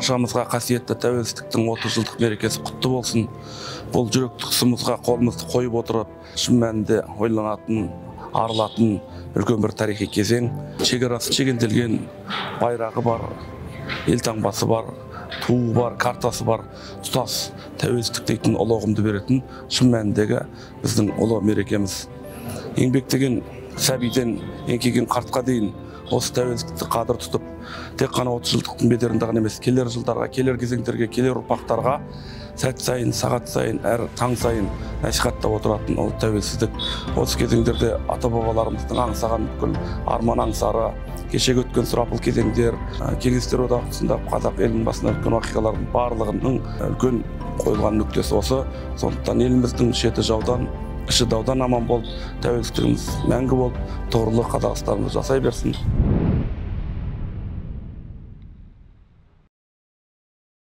Баршамызға қасиетті тәуелсіздіктің 30 жылдық мерекесі құтты болсын. Бұл жүректі тұсымызға қолымызды қойып отырып, шын мәнінде ойланатын, арылатын үлкен бір тарихи кезең. Шекарасы шегенделген, байрағы бар, елтаңбасы бар, туы бар, картасы бар, тұтас тәуелсіздік дейтін ұлы ұғымды беретін шын мәніндегі біздің ұлы мерекеміз. Еңбектеген сәбиден еңкейген қартқа дейін осы тәуелсіздікті қадір тұтып, тек қана 30 жылдықтың бедерінде ғана емес, келер жылдарға, келер кезеңдерге, келер ұрпақтарға сәт сайын, сағат сайын, әр таң сайын насихаттап отыратын ол тәуелсіздік. Осы кезеңдерде ата-бабаларымыздың аңсаған бүкіл арман аңсары, кешегі өткен сұрапыл кезеңдер, кеңестер одағы тұсында қазақ елінің басына өткен оқиғалардың барлығының үлкен қойылған нүктесі осы. Сондықтан еліміздің шеті жаудан, іші даудан аман болып, тәуелсіздігіміз мәңгі болып, тұғырлы Қазақстанымыз жасай берсін.